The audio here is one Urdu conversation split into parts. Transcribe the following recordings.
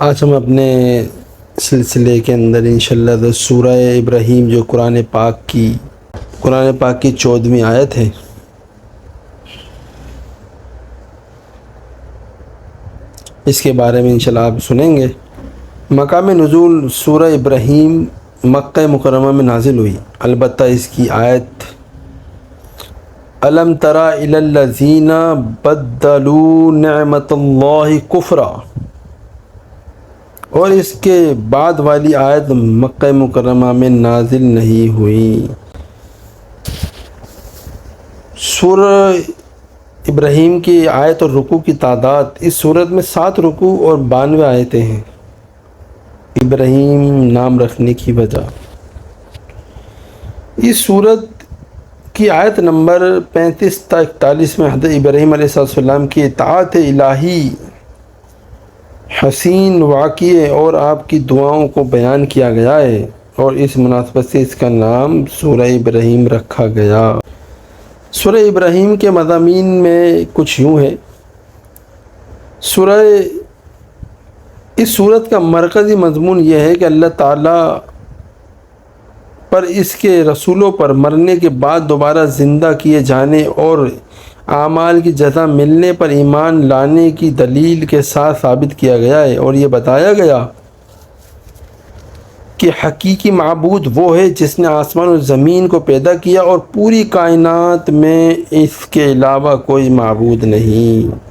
آج ہم اپنے سلسلے کے اندر انشاءاللہ سورہ ابراہیم جو قرآن پاک کی 14ویں آیت ہے، اس کے بارے میں انشاءاللہ آپ سنیں گے۔ مقام نزول سورہ ابراہیم مکہ مکرمہ میں نازل ہوئی، البتہ اس کی آیت الم تر الی الذین بدلوا نعمت اللہ کفرا، اور اس کے بعد والی آیت مکہ مکرمہ میں نازل نہیں ہوئی۔ سورہ ابراہیم کی آیت اور رکوع کی تعداد، اس سورت میں 7 رکوع اور 92 آیتیں ہیں۔ ابراہیم نام رکھنے کی وجہ، اس سورت کی آیت نمبر 35 تا 41 میں حضرت ابراہیم علیہ السلام کی اطاعت الہی حسین واقعے اور آپ کی دعاؤں کو بیان کیا گیا ہے، اور اس مناسبت سے اس کا نام سورہ ابراہیم رکھا گیا۔ سورہ ابراہیم کے مضامین میں کچھ یوں ہے۔ اس سورت کا مرکزی مضمون یہ ہے کہ اللہ تعالیٰ پر اس کے رسولوں پر مرنے کے بعد دوبارہ زندہ کیے جانے اور اعمال کی جزا ملنے پر ایمان لانے کی دلیل کے ساتھ ثابت کیا گیا ہے، اور یہ بتایا گیا کہ حقیقی معبود وہ ہے جس نے آسمان اور زمین کو پیدا کیا، اور پوری کائنات میں اس کے علاوہ کوئی معبود نہیں۔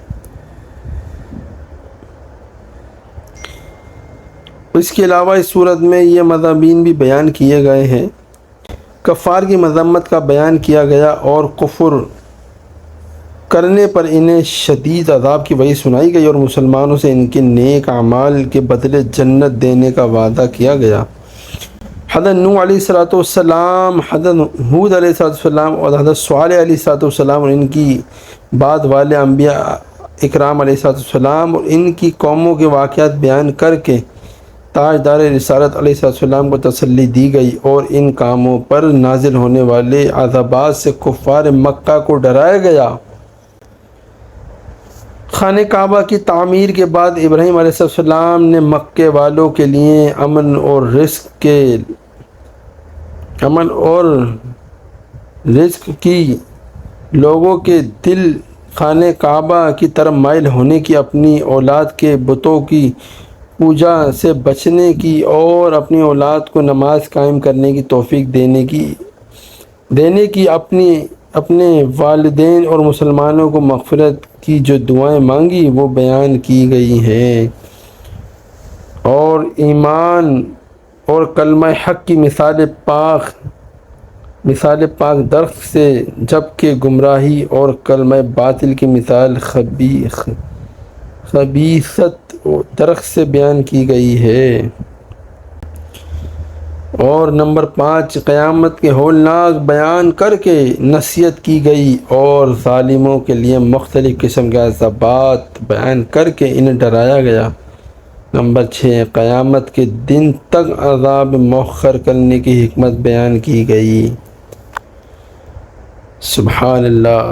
اس کے علاوہ اس صورت میں یہ مضامین بھی بیان کیے گئے ہیں۔ کفار کی مذمت کا بیان کیا گیا اور کفر کرنے پر انہیں شدید عذاب کی وعید سنائی گئی، اور مسلمانوں سے ان کے نیک اعمال کے بدلے جنت دینے کا وعدہ کیا گیا۔ حضرت نوح علیہ السلام، حضرت ہود علیہ السلام اور حضرت صالح علیہ السلام اور ان کی بعد والے انبیاء اکرام علیہ السلام اور ان کی قوموں کے واقعات بیان کر کے تاجدار رسالت علیہ السلام کو تسلی دی گئی، اور ان کاموں پر نازل ہونے والے عذابات سے کفار مکہ کو ڈرایا گیا۔ خانہ کعبہ کی تعمیر کے بعد ابراہیم علیہ السلام نے مکے والوں کے لیے امن اور رزق کی لوگوں کے دل خانہ کعبہ کی طرف مائل ہونے کی، اپنی اولاد کے بتوں کی پوجا سے بچنے کی، اور اپنی اولاد کو نماز قائم کرنے کی توفیق دینے کی اپنے والدین اور مسلمانوں کو مغفرت کی جو دعائیں مانگی وہ بیان کی گئی ہیں، اور ایمان اور کلمہ حق کی مثال پاک درخت سے، جبکہ گمراہی اور کلمہ باطل کی مثال خبیثت درخت سے بیان کی گئی ہے۔ اور نمبر 5، قیامت کے ہولناک بیان کر کے نصیحت کی گئی، اور ظالموں کے لیے مختلف قسم کے عذابات بیان کر کے انہیں ڈرایا گیا۔ نمبر 6، قیامت کے دن تک عذاب مؤخر کرنے کی حکمت بیان کی گئی۔ سبحان اللہ،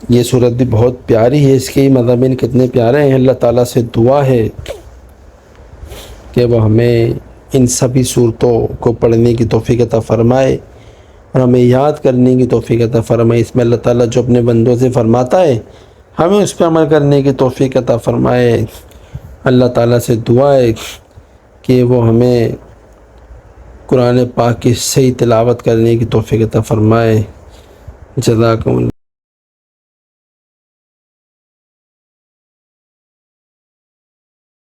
یہ صورت بھی بہت پیاری ہے، اس کے مضامین کتنے پیارے ہیں۔ اللہ تعالیٰ سے دعا ہے کہ وہ ہمیں ان سبھی صورتوں کو پڑھنے کی توفیق عطا فرمائے، اور ہمیں یاد کرنے کی توفیق عطا فرمائے۔ اس میں اللہ تعالیٰ جو اپنے بندوں سے فرماتا ہے ہمیں اس پہ عمل کرنے کی توفیق عطا فرمائے۔ اللہ تعالیٰ سے دعا ہے کہ وہ ہمیں قرآن پاک کی صحیح تلاوت کرنے کی توفیق عطا فرمائے۔ جزاکم اللہ۔